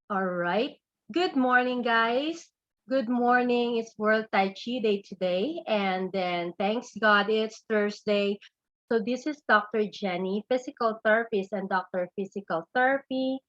All right. Good morning, guys. Good morning. It's World Tai Chi Day today. And then, thanks God, it's Thursday. So, this is Dr. Jenny, physical therapist and doctor of physical therapy,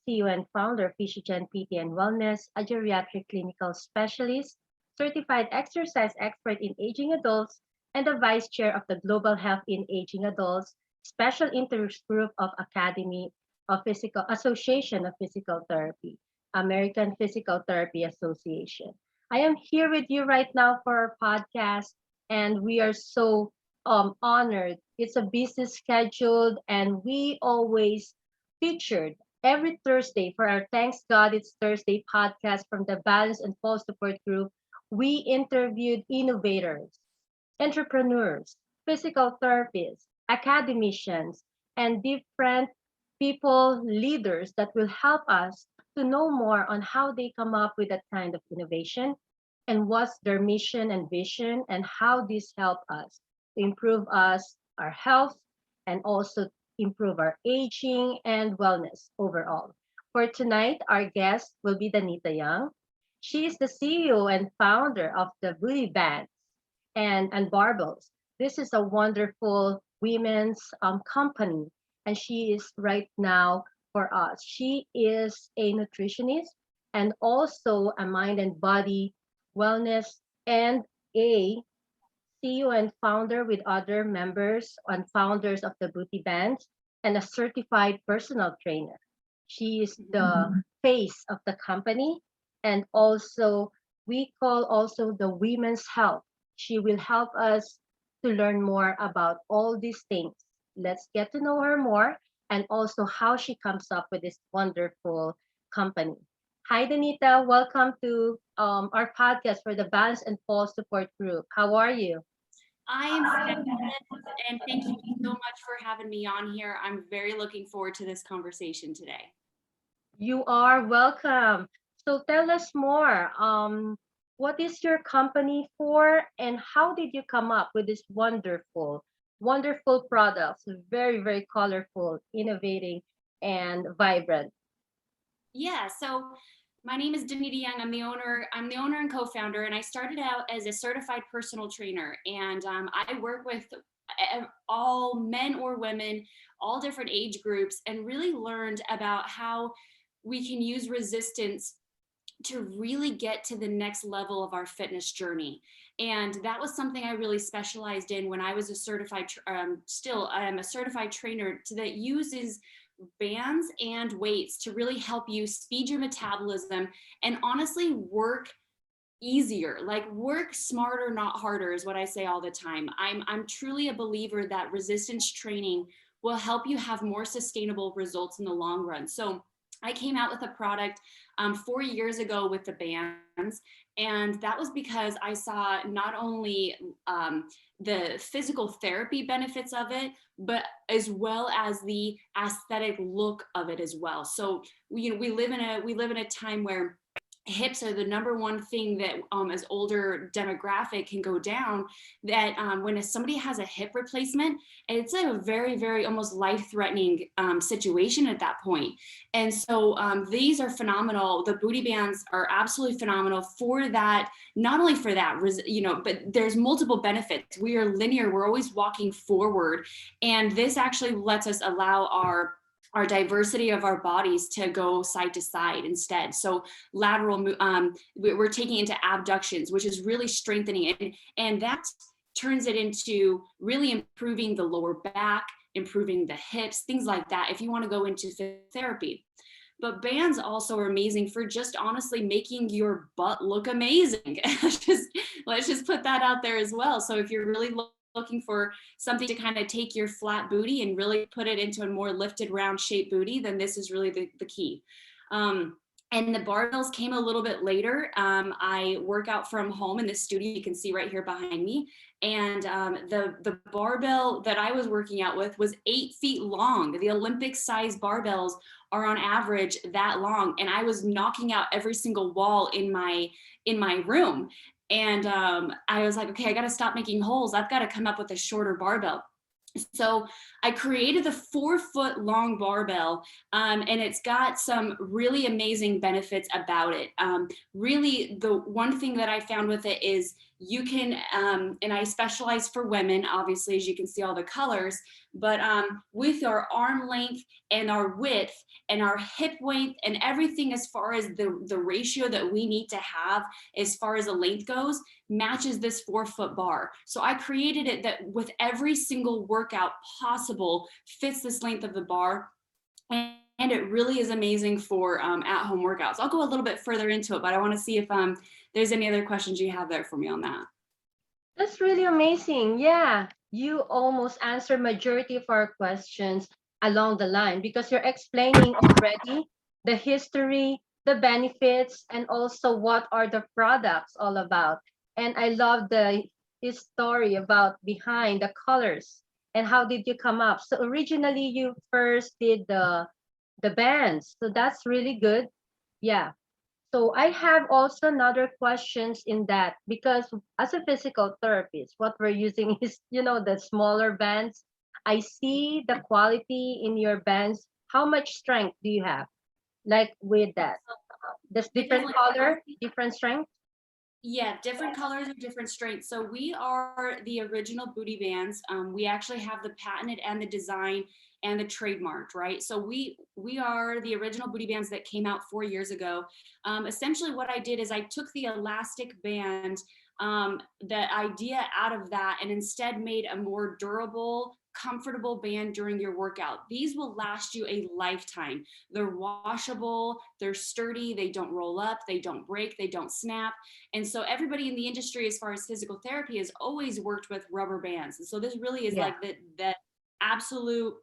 CEO and founder of Physiogen PT and Wellness, a geriatric clinical specialist, certified exercise expert in aging adults, and the vice chair of the Global Health in Aging Adults Special Interest Group of Academy of Physical Association of Physical Therapy, American Physical Therapy Association. I am here with you right now for our podcast, and we are so honored. It's a business scheduled, and we always featured every Thursday for our Thanks God It's Thursday podcast from the Balance and Fall Support Group. We interviewed innovators, entrepreneurs, physical therapists, academicians, and different people, leaders that will help us to know more on how they come up with that kind of innovation and what's their mission and vision and how this help us to improve us, our health, and also improve our aging and wellness overall. For tonight, our guest will be Danita Young. She is the CEO and founder of the Booty Band and Barbells. This is a wonderful women's company, and she is right now for us. She is a nutritionist and also a mind and body wellness and a CEO and founder with other members and founders of the Booty Bands and a certified personal trainer. She is the face of the company and also we call also the women's health. She will help us to learn more about all these things. Let's get to know her more and also how she comes up with this wonderful company. Hi, Danita. Welcome to our podcast for the Balance and Fall Support Group. How are you? I am fabulous, and thank you so much for having me on here. I'm very looking forward to this conversation today. You are welcome. So tell us more. What is your company for, and how did you come up with this wonderful products? Very, very colorful, innovating, and vibrant. Yeah, so my name is Danita Young. I'm the owner and co-founder, and I started out as a certified personal trainer. And I work with all men or women, all different age groups, and really learned about how we can use resistance to really get to the next level of our fitness journey. And that was something I really specialized in when I was a still I'm a certified trainer that uses bands and weights to really help you speed your metabolism and honestly work easier. Like, work smarter, not harder, is what I say all the time. I'm truly a believer that resistance training will help you have more sustainable results in the long run. So I came out with a product 4 years ago with the bands, and that was because I saw not only the physical therapy benefits of it, but as well as the aesthetic look of it as well. So we live in a time where hips are the number one thing that as older demographic can go down, that when somebody has a hip replacement, it's a very, very almost life-threatening situation at that point. And so these are phenomenal. The booty bands are absolutely phenomenal for that. Not only for that, but there's multiple benefits. We are linear, we're always walking forward, and this actually lets us allow our diversity of our bodies to go side to side instead. So we're taking into abductions, which is really strengthening, and that turns it into really improving the lower back, improving the hips, things like that, if you want to go into therapy. But bands also are amazing for just honestly making your butt look amazing. let's just put that out there as well. So if you're really looking for something to kind of take your flat booty and really put it into a more lifted, round shaped booty, then this is really the key. And the barbells came a little bit later. I work out from home in this studio you can see right here behind me. And the barbell that I was working out with was 8 feet long. The Olympic size barbells are on average that long. And I was knocking out every single wall in my room. And I was like, okay, I got to stop making holes. I've got to come up with a shorter barbell. So I created the 4-foot long barbell, and it's got some really amazing benefits about it. Really, the one thing that I found with it is you can, and I specialize for women, obviously, as you can see all the colors, but with our arm length and our width and our hip length and everything as far as the ratio that we need to have as far as the length goes, matches this 4-foot bar. So I created it that with every single workout possible fits this length of the bar. And it really is amazing for at-home workouts. I'll go a little bit further into it, but I want to see if there's any other questions you have there for me on that. That's really amazing. Yeah, you almost answered majority of our questions along the line because you're explaining already the history, the benefits, and also what are the products all about. And I love the his story about behind the colors and how did you come up. So originally you first did the bands. So that's really good. Yeah. So I have also another questions in that because as a physical therapist, what we're using is, the smaller bands. I see the quality in your bands. How much strength do you have? Like with that? This It different definitely color, different strength? Yeah, different colors or different strengths. So we are the original booty bands. We actually have the patented and the design and the trademarked, right? So we are the original booty bands that came out 4 years ago. Essentially, what I did is I took the elastic band, the idea out of that, and instead made a more durable, comfortable band during your workout. These will last you a lifetime. They're washable, they're sturdy, they don't roll up, they don't break, they don't snap. And so everybody in the industry, as far as physical therapy, has always worked with rubber bands. And so this really is Yeah. like the absolute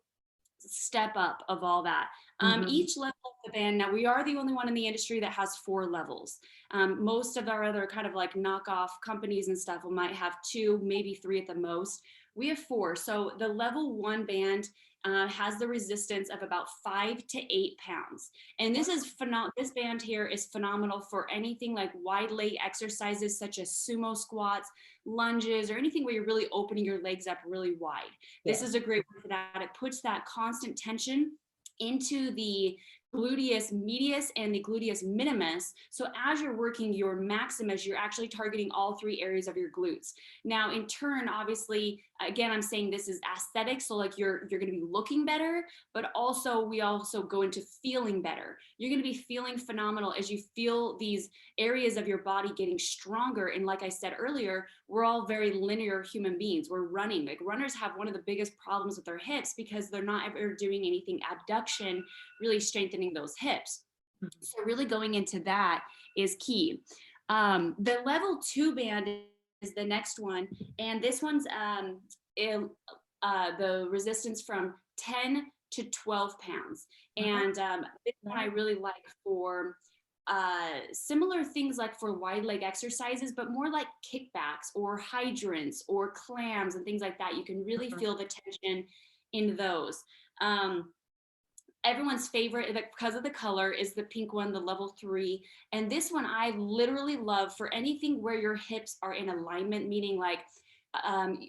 step up of all that. Mm-hmm. Each level of the band, now we are the only one in the industry that has 4 levels. Most of our other kind of like knockoff companies and stuff might have 2, maybe 3 at the most. We have 4. So the level 1 band has the resistance of about 5 to 8 pounds. And this is this band here is phenomenal for anything like wide leg exercises such as sumo squats, lunges, or anything where you're really opening your legs up really wide. This Yes. is a great one for that. It puts that constant tension into the gluteus medius and the gluteus minimus. So as you're working your maximus, you're actually targeting all 3 areas of your glutes. Now, in turn, obviously, again, I'm saying this is aesthetic. So like you're going to be looking better, but also we also go into feeling better. You're going to be feeling phenomenal as you feel these areas of your body getting stronger. And like I said earlier, we're all very linear human beings. We're running. Like runners have one of the biggest problems with their hips because they're not ever doing anything abduction, really strengthening those hips. Mhm. So really going into that is key. The level 2 band is the next one, and this one's the resistance from 10 to 12 pounds. Uh-huh. And this one I really like for similar things like for wide leg exercises, but more like kickbacks or hydrants or clams and things like that. You can really Mhm. feel the tension in those. Um, Everyone's favorite because of the color is the pink one, the level 3. And this one I literally love for anything where your hips are in alignment, meaning like um,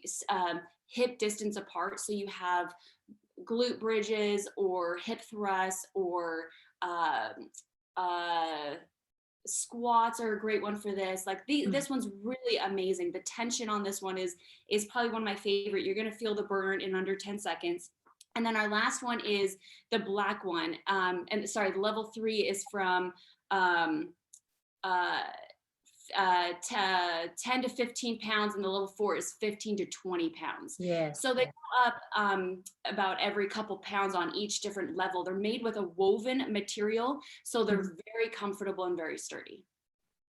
hip distance apart. So you have glute bridges or hip thrusts or um, uh, squats are a great one for this. Like Mhm. this one's really amazing. The tension on this one is probably one of my favorite. You're gonna feel the burn in under 10 seconds. And then our last one is the black one. And sorry, the level 3 is from um, uh, 10 to 15 pounds, and the level 4 is 15 to 20 pounds. Yes. So they Yes. go up about every couple pounds on each different level. They're made with a woven material, so they're Mhm. very comfortable and very sturdy.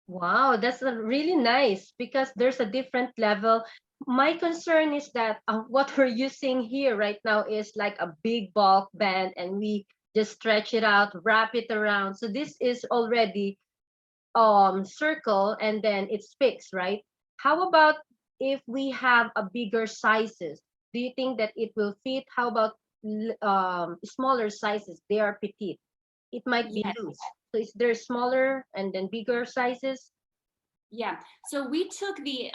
Wow, that's really nice because there's a different level. My concern is that what we're using here right now is like a big bulk band and we just stretch it out, wrap it around. So this is already circle and then it's fixed, right? How about if we have a bigger sizes? Do you think that it will fit? How about smaller sizes? They are petite. It might be Yes. loose. So is there smaller and then bigger sizes? Yeah. So we took the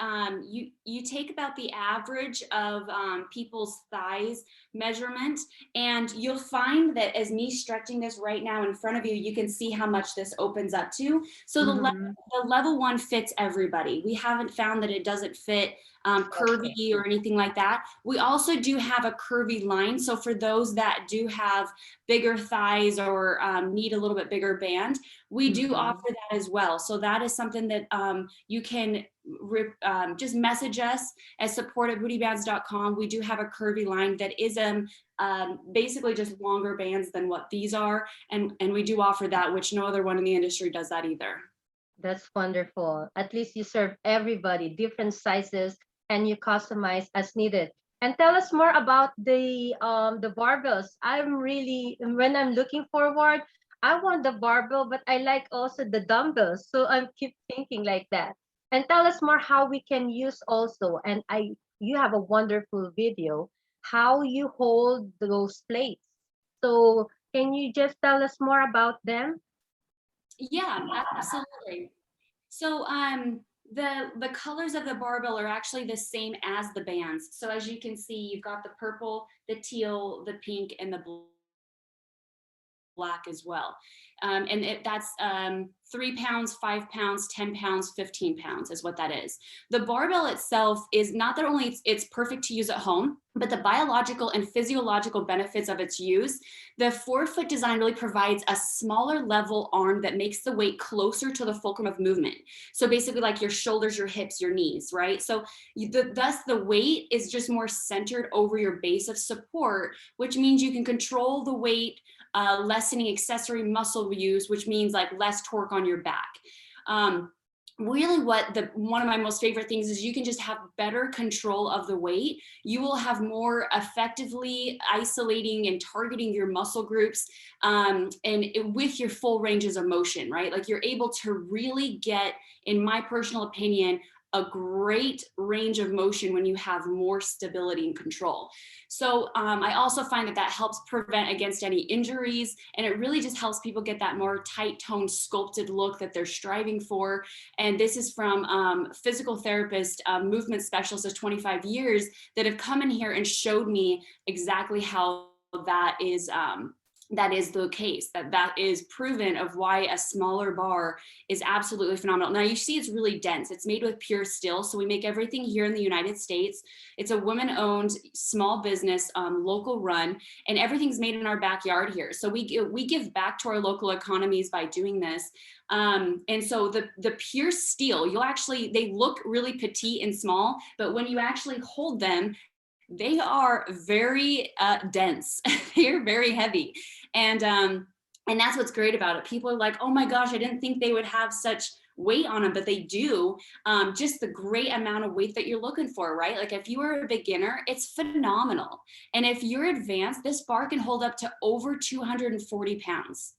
you take about the average of people's thighs measurement, and you'll find that as me stretching this right now in front of you, you can see how much this opens up to. So Mm-hmm. the level one fits everybody. We haven't found that it doesn't fit Okay. curvy or anything like that. We also do have a curvy line. So for those that do have bigger thighs or need a little bit bigger band, we do Mm-hmm. offer that as well. So that is something that you can just message us at support@bootybands.com. We do have a curvy line that is basically just longer bands than what these are. And we do offer that, which no other one in the industry does that either. That's wonderful. At least you serve everybody, different sizes, and you customize as needed. And tell us more about the barbells. I'm really, when I'm looking forward, I want the barbell, but I like also the dumbbells. So I keep thinking like that. And tell us more how we can use also. And you have a wonderful video how you hold those plates. So can you just tell us more about them? Yeah, absolutely. So the colors of the barbell are actually the same as the bands. So as you can see, you've got the purple, the teal, the pink, and the black as well. That's 3 pounds, 5 pounds, 10 pounds, 15 pounds is what that is. The barbell itself is not that only it's perfect to use at home, but the biological and physiological benefits of its use. The forefoot design really provides a smaller level arm that makes the weight closer to the fulcrum of movement. So basically like your shoulders, your hips, your knees, right? So thus the weight is just more centered over your base of support, which means you can control the weight, lessening accessory muscle use, which means like less torque on your back. Really what one of my most favorite things is you can just have better control of the weight. You will have more effectively isolating and targeting your muscle groups, with your full ranges of motion, right? Like you're able to really get, in my personal opinion, a great range of motion when you have more stability and control. So I also find that helps prevent against any injuries, and it really just helps people get that more tight toned sculpted look that they're striving for. And this is from physical therapist, movement specialists of 25 years that have come in here and showed me exactly how that is the case, that is proven of why a smaller bar is absolutely phenomenal. Now you see it's really dense. It's made with pure steel. So we make everything here in the United States. It's a woman-owned small business, local run, and everything's made in our backyard here. So we give back to our local economies by doing this. And so the pure steel, they look really petite and small, but when you actually hold them, they are very dense. They are very heavy. And that's what's great about it. People are like, oh my gosh, I didn't think they would have such weight on them, but they do. Just the great amount of weight that you're looking for, right? Like if you are a beginner, it's phenomenal. And if you're advanced, this bar can hold up to over 240 pounds.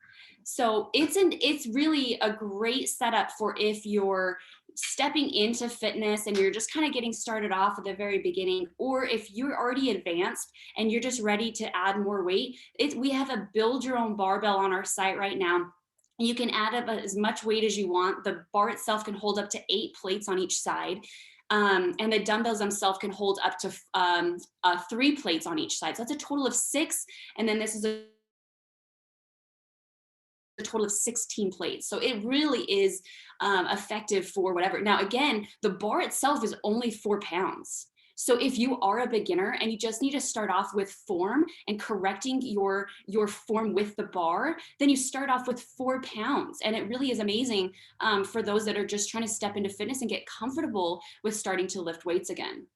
So it's really a great setup for if you're stepping into fitness and you're just kind of getting started off at the very beginning, or if you're already advanced and you're just ready to add more weight. We have a build your own barbell on our site right now. You can add up as much weight as you want. The bar itself can hold up to 8 plates on each side. And the dumbbells themselves can hold up to 3 plates on each side. So that's a total of 6. And then this is a total of 16 plates. So it really is effective for whatever. Now, again, the bar itself is only 4 pounds. So if you are a beginner and you just need to start off with form and correcting your form with the bar, then you start off with 4 pounds. And it really is amazing for those that are just trying to step into fitness and get comfortable with starting to lift weights again.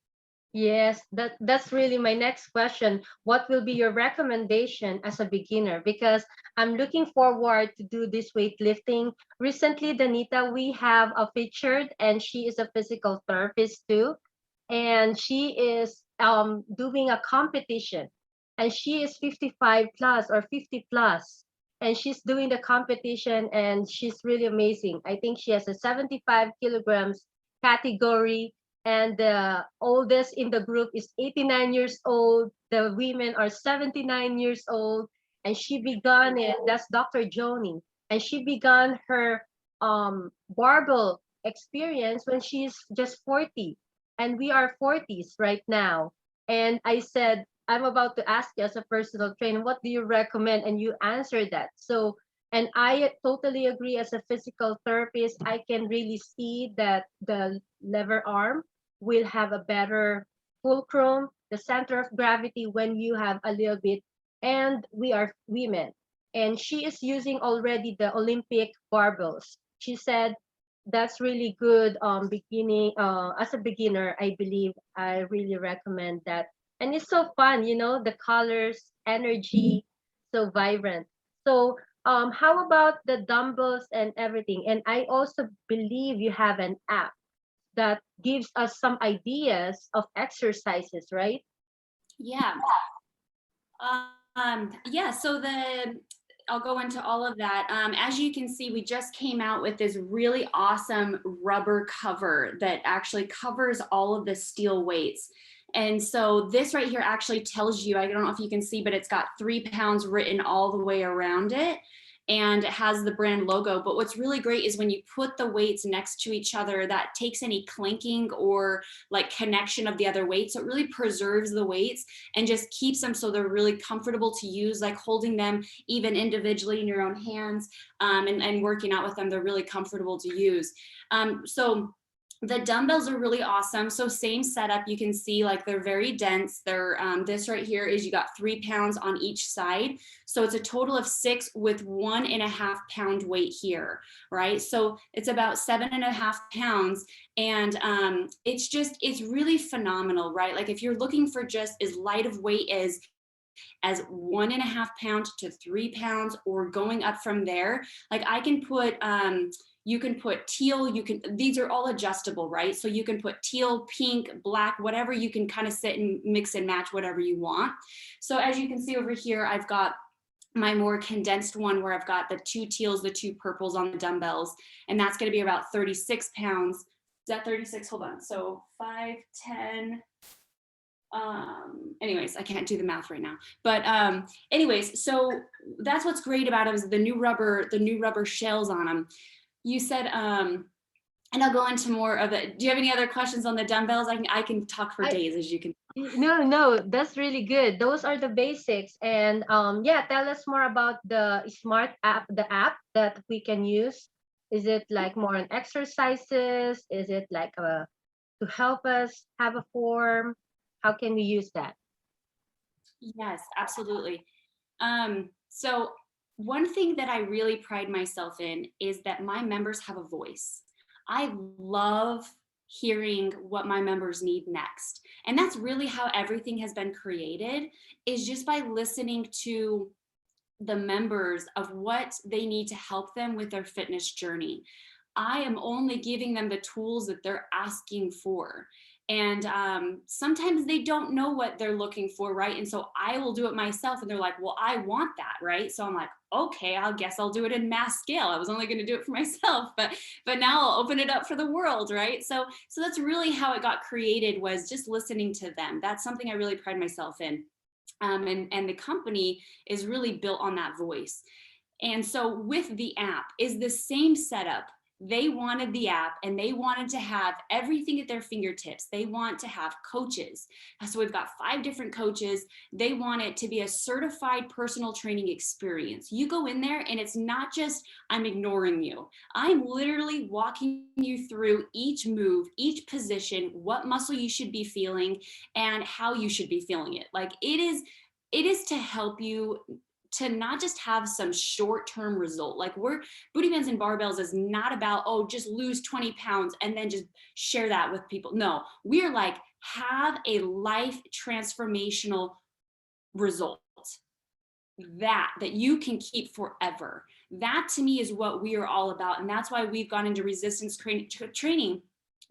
Yes, that's really my next question. What will be your recommendation as a beginner? Because I'm looking forward to do this weightlifting. Recently, Danita, we have a featured, and she is a physical therapist too, and she is doing a competition, and she is 55 plus or 50 plus, and she's doing the competition, and she's really amazing. I think she has a 75 kilograms category, and the oldest in the group is 89 years old. The women are 79 years old, and she began it. That's Dr. Joni, and she began her barbell experience when she's just 40, and we are 40s right now. And I said, I'm about to ask you as a personal trainer, what do you recommend? And you answered that. So, and I totally agree, as a physical therapist, I can really see that the lever arm will have a better fulcrum, the center of gravity, when you have a little bit, and we are women. And she is using already the Olympic barbells. She said that's really good, beginning, as a beginner. I believe I really recommend that. And it's so fun, the colors, energy, so vibrant. So how about the dumbbells and everything? And I also believe you have an app that gives us some ideas of exercises, right? Yeah. Yeah, so I'll go into all of that. As you can see, we just came out with this really awesome rubber cover that actually covers all of the steel weights. And so this right here actually tells you, I don't know if you can see, but it's got 3 pounds written all the way around it. And it has the brand logo. But what's really great is when you put the weights next to each other, that takes any clinking or like connection of the other weights. So it really preserves the weights and just keeps them so they're really comfortable to use, like holding them even individually in your own hands, and working out with them. They're really comfortable to use. So the dumbbells are really awesome. So same setup, you can see like they're very dense. They're this right here is you got 3 pounds on each side. So it's a total of 6 with 1.5 pound weight here, right? So it's about 7.5 pounds. And it's really phenomenal, right? Like if you're looking for just as light of weight as 1.5 pounds to 3 pounds or going up from there, like I can put you can put teal, these are all adjustable, right? So you can put teal, pink, black, whatever, you can kind of sit and mix and match whatever you want. So as you can see over here, I've got my more condensed one where I've got the 2 teals, the 2 purples on the dumbbells, and that's going to be about 36 pounds. Is that 36? Hold on. So 5, 10, anyways, I can't do the math right now, but anyways, so that's what's great about them is the new rubber shells on them. You said and I'll go into more of it. Do you have any other questions on the dumbbells? I can talk for I days, as you can. No, no, that's really good. Those are the basics. And yeah, tell us more about the smart app, the app that we can use. Is it like more on exercises? Is it like to help us have a form? How can we use that? Yes, absolutely. So one thing that I really pride myself in is that my members have a voice. I love hearing what my members need next. And that's really how everything has been created, is just by listening to the members of what they need to help them with their fitness journey. I am only giving them the tools that they're asking for. And sometimes they don't know what they're looking for, right? And so I will do it myself. And they're like, well, I want that, right? So I'm like, okay, I guess I'll do it in mass scale. I was only going to do it for myself, but now I'll open it up for the world, right? So that's really how it got created, was just listening to them. That's something I really pride myself in. And the company is really built on that voice. And so with the app is the same setup. They wanted the app and they wanted to have everything at their fingertips. They want to have coaches. So we've got 5 different coaches. They want it to be a certified personal training experience. You go in there and it's not just, I'm ignoring you. I'm literally walking you through each move, each position, what muscle you should be feeling and how you should be feeling it. Like it is to help you to not just have some short-term result. Like Booty Bands and Barbells is not about, oh, just lose 20 pounds and then just share that with people. No, we're like, have a life transformational result that you can keep forever. That to me is what we are all about. And that's why we've gone into resistance training,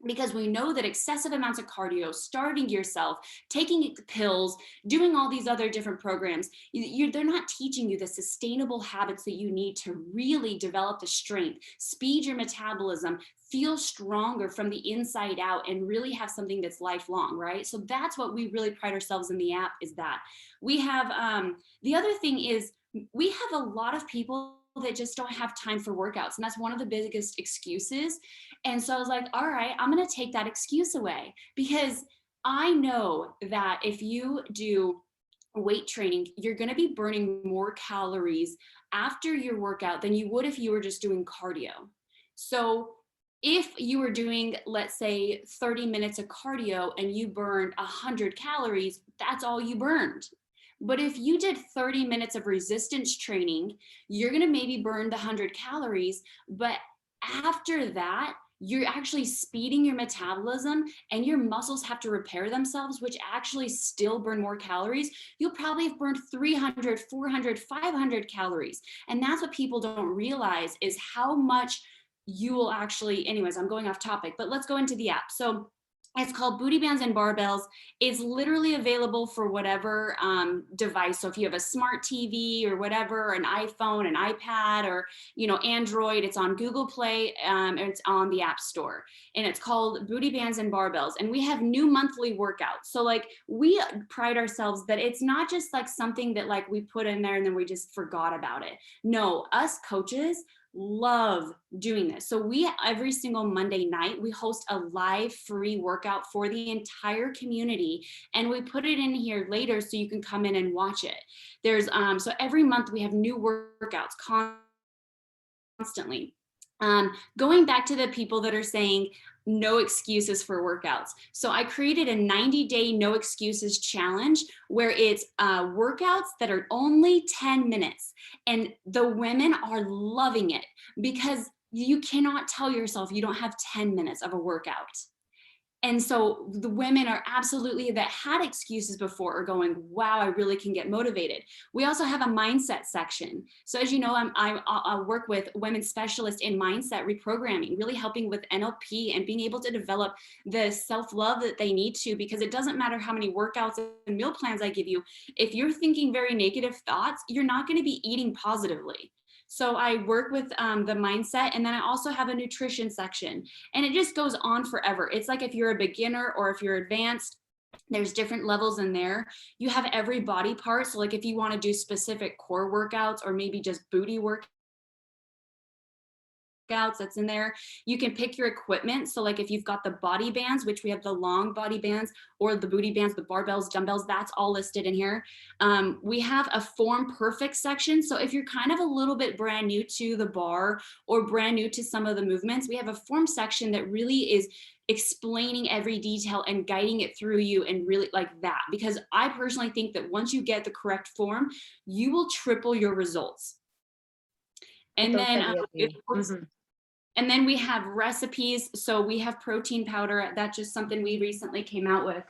because we know that excessive amounts of cardio, starving yourself, taking pills, doing all these other different programs, they're not teaching you the sustainable habits that you need to really develop the strength, speed your metabolism, feel stronger from the inside out, and really have something that's lifelong, right? So that's what we really pride ourselves in the app, is that we have, the other thing is we have a lot of people that just don't have time for workouts. And that's one of the biggest excuses. And so I was like, all right, I'm going to take that excuse away, because I know that if you do weight training, you're going to be burning more calories after your workout than you would if you were just doing cardio. So if you were doing, let's say, 30 minutes of cardio and you burned 100 calories, that's all you burned. But if you did 30 minutes of resistance training, you're going to maybe burn the 100 calories. But after that, you're actually speeding your metabolism and your muscles have to repair themselves, which actually still burn more calories. You'll probably have burned 300, 400, 500 calories. And that's what people don't realize, is how much you will actually, anyways, I'm going off topic, but let's go into the app. So it's called Booty Bands and Barbells. It's literally available for whatever device. So if you have a smart TV or whatever, an iPhone, an iPad, or Android, it's on Google Play, and it's on the App Store. And it's called Booty Bands and Barbells. And we have new monthly workouts. So like, we pride ourselves that it's not just like something that like we put in there and then we just forgot about it. No, us coaches love doing this. So we, every single Monday night, we host a live free workout for the entire community, and we put it in here later so you can come in and watch it. There's so every month we have new workouts constantly. Going back to the people that are saying no excuses for workouts. So I created a 90-day no excuses challenge where it's workouts that are only 10 minutes. And the women are loving it, because you cannot tell yourself you don't have 10 minutes of a workout. And so the women are absolutely, that had excuses before, are going, wow, I really can get motivated. We also have a mindset section. So as you know, I work with women specialists in mindset reprogramming, really helping with NLP and being able to develop the self-love that they need to, because it doesn't matter how many workouts and meal plans I give you. If you're thinking very negative thoughts, you're not going to be eating positively. So I work with the mindset, and then I also have a nutrition section, and it just goes on forever. It's like if you're a beginner or if you're advanced, there's different levels in there. You have every body part. So like if you want to do specific core workouts or maybe just booty workouts, that's in there. You can pick your equipment. So like if you've got the body bands, which we have the long body bands, or the booty bands, the barbells, dumbbells, that's all listed in here. We have a form perfect section. So if you're kind of a little bit brand new to the bar or brand new to some of the movements, we have a form section that really is explaining every detail and guiding it through you, and really like that, because I personally think that once you get the correct form, you will triple your results. I And then totally agree. and then we have recipes. So we have protein powder. That's just something we recently came out with.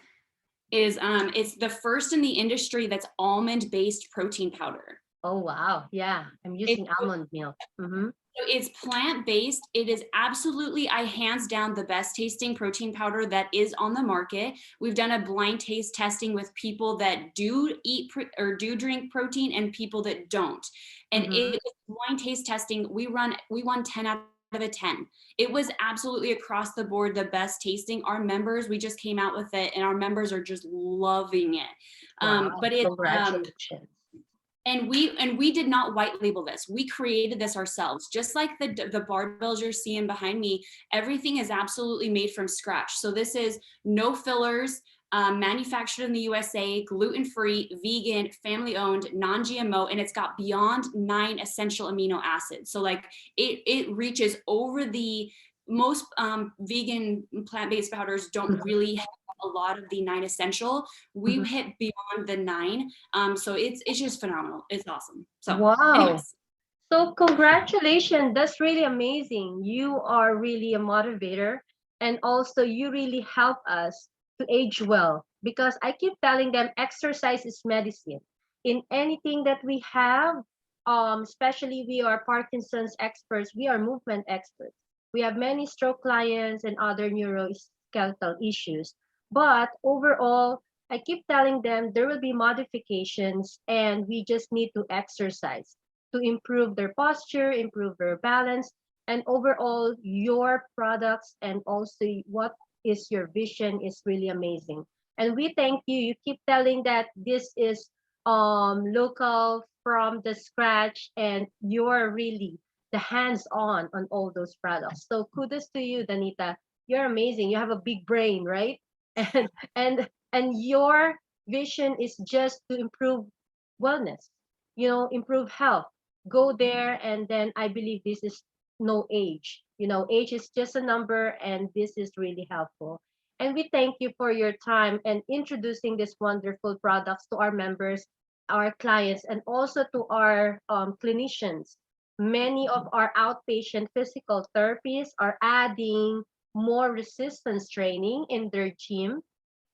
It's the first in the industry that's almond-based protein powder. Oh, wow. Yeah, I'm using almond milk. So it's plant-based. It is absolutely, I hands down, the best tasting protein powder that is on the market. We've done a blind taste testing with people that do eat or do drink protein and people that don't. And it blind taste testing, we won 10 out of a 10. It was absolutely across the board the best tasting. Our members, we just came out with it, and our members are just loving it. Wow, But it's congratulations. and we did not white label this. We created this ourselves. Just like the barbells you're seeing behind me, everything is absolutely made from scratch. So this is no fillers, manufactured in the USA, gluten-free, vegan, family-owned, non-GMO, and it's got beyond 9 essential amino acids. So like it reaches over the most vegan plant-based powders don't really have a lot of the 9 essential. We hit beyond the 9. So it's just phenomenal. It's awesome. So Wow. anyways. So congratulations. That's really amazing. You are really a motivator, and also you really help us to age well, because I keep telling them exercise is medicine. In anything that we have, especially we are Parkinson's experts, we are movement experts. We have many stroke clients and other neuroskeletal issues. But overall, I keep telling them there will be modifications, and we just need to exercise to improve their posture, improve their balance, and overall your products and also what is your vision is really amazing. And we thank you. You keep telling that this is local from the scratch, and you're really the hands-on all those products. So kudos to you, Danita. You're amazing. You have a big brain, right? And and your vision is just to improve wellness, improve health. Go there, and then I believe this is no age. Age is just a number, and this is really helpful. And we thank you for your time and introducing these wonderful products to our members, our clients, and also to our clinicians. Many of our outpatient physical therapists are adding more resistance training in their gym.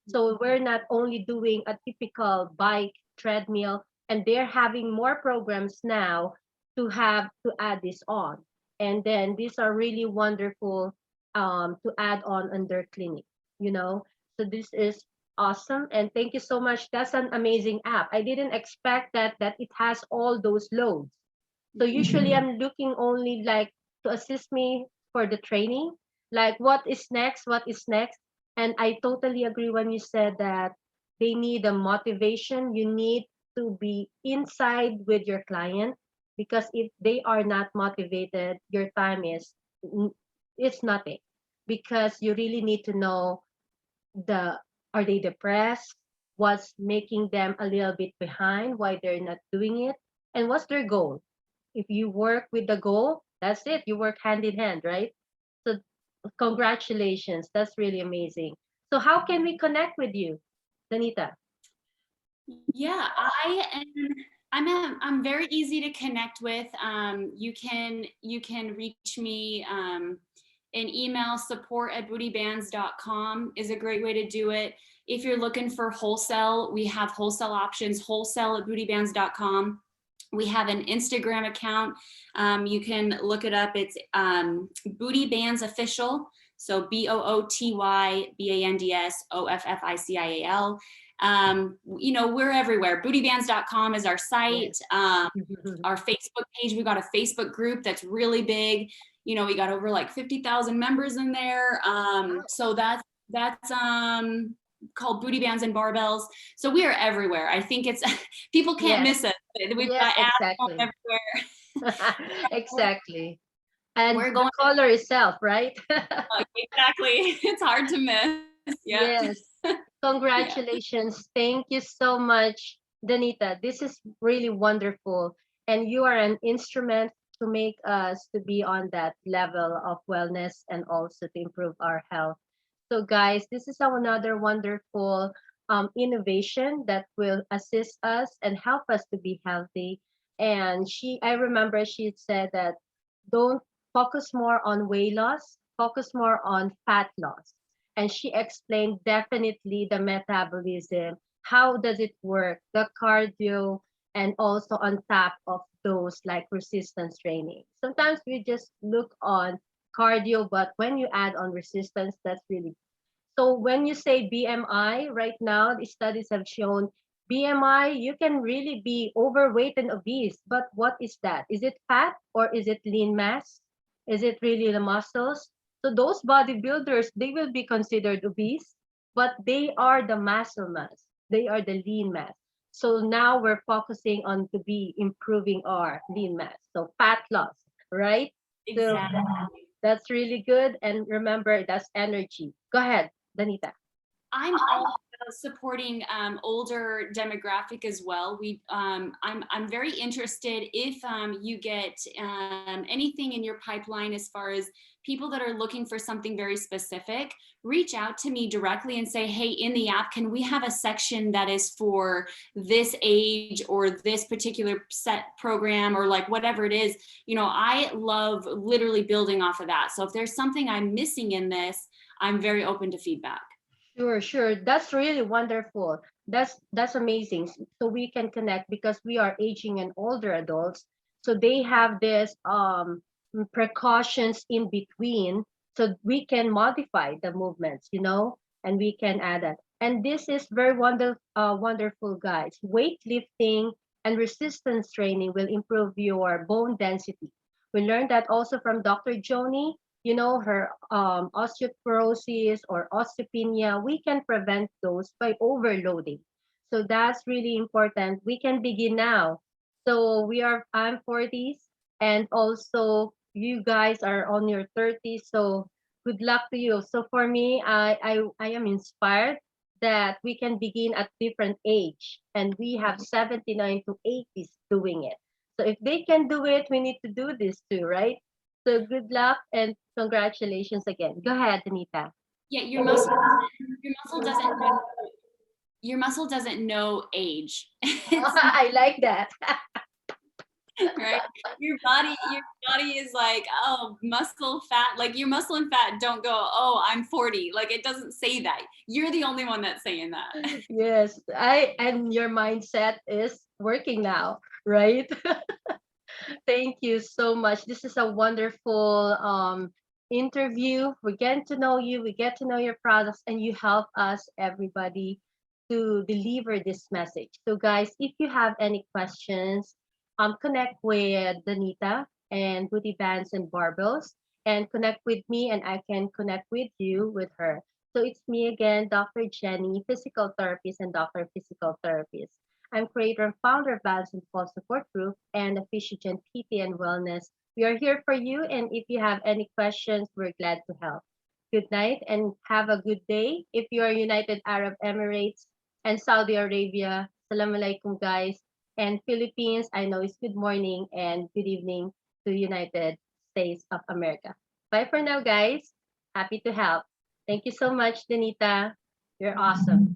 So we're not only doing a typical bike treadmill, and they're having more programs now to have to add this on. And then these are really wonderful to add on their clinic, you know. So this is awesome, and thank you so much. That's an amazing app. I didn't expect that it has all those loads. So usually I'm looking only like to assist me for the training, like what is next, what is next. And I totally agree when you said that they need a motivation. You need to be inside with your client, because if they are not motivated, your time is it's nothing, because you really need to know the are they depressed, what's making them a little bit behind, why they're not doing it, and what's their goal. If you work with the goal, that's it. You work hand in hand, right? So congratulations. That's really amazing. So how can we connect with you, Danita? Yeah, I'm very easy to connect with. You can reach me, an email, support@bootybands.com is a great way to do it. If you're looking for wholesale, we have wholesale options, wholesale@bootybands.com. We have an Instagram account. You can look it up. It's Booty Bands Official. So BOOTYBANDSOFFICIAL. We're everywhere. Bootybands.com is our site. Yes. Our Facebook page, we've got a Facebook group that's really big. We got over like 50,000 members in there. So that's called Booty Bands and Barbells. So we are everywhere. I think it's people can't Yes. miss it. We've Yes, got ads on exactly. everywhere. Exactly. And We're the going color itself, right? exactly. It's hard to miss. Yep. Yes. Yeah. Congratulations. Thank you so much, Danita. This is really wonderful. And you are an instrument to make us to be on that level of wellness and also to improve our health. So guys, this is another wonderful innovation that will assist us and help us to be healthy. And I remember she said that don't focus more on weight loss, focus more on fat loss. And she explained definitely the metabolism, how does it work, the cardio, and also on top of those like resistance training. Sometimes we just look on cardio, but when you add on resistance, that's really so. When you say BMI, right now the studies have shown BMI, you can really be overweight and obese. But what is that? Is it fat or is it lean mass? Is it really the muscles? So those bodybuilders, they will be considered obese, but they are the muscle mass. They are the lean mass. So now we're focusing on to be improving our lean mass. So fat loss, right? So Exactly. that's really good. And remember, that's energy. Go ahead, Danita. I'm also supporting older demographic as well. I'm very interested if you get anything in your pipeline as far as people that are looking for something very specific. Reach out to me directly and say, hey, in the app, can we have a section that is for this age or this particular set program or like whatever it is? I love literally building off of that. So if there's something I'm missing in this, I'm very open to feedback. Sure, sure. That's really wonderful. That's amazing. So we can connect because we are aging and older adults. So they have this precautions in between, so we can modify the movements, and we can add that. And this is very wonderful, guys. Weightlifting and resistance training will improve your bone density. We learned that also from Dr. Joni, her osteoporosis or osteopenia. We can prevent those by overloading. So that's really important. We can begin now. So I'm 40s, and also you guys are on your 30s. So good luck to you. So for me, I am inspired that we can begin at different age, and we have 79 to 80s doing it. So if they can do it, we need to do this too, right? So good luck and congratulations again. Go ahead, Anita. Yeah, your muscle doesn't know age. It's I like that. right. Your body is like, oh, muscle, fat. Like your muscle and fat don't go, oh, I'm 40. Like it doesn't say that. You're the only one that's saying that. Yes, I and your mindset is working now, right? Thank you so much. This is a wonderful interview. We get to know you, we get to know your products, and you help us, everybody, to deliver this message. So, guys, if you have any questions, connect with Danita and Booty Bands and Barbells, and connect with me, and I can connect with you with her. So, it's me again, Dr. Jenny, physical therapist and Dr. Physical Therapist. I'm creator and founder of Balance and Fall Support Group and a Efficient PT and Wellness. We are here for you, and if you have any questions, we're glad to help. Good night and have a good day. If you are United Arab Emirates and Saudi Arabia, Salam alaikum, guys. And Philippines, I know it's good morning and good evening to United States of America. Bye for now, guys. Happy to help. Thank you so much, Danita. You're awesome.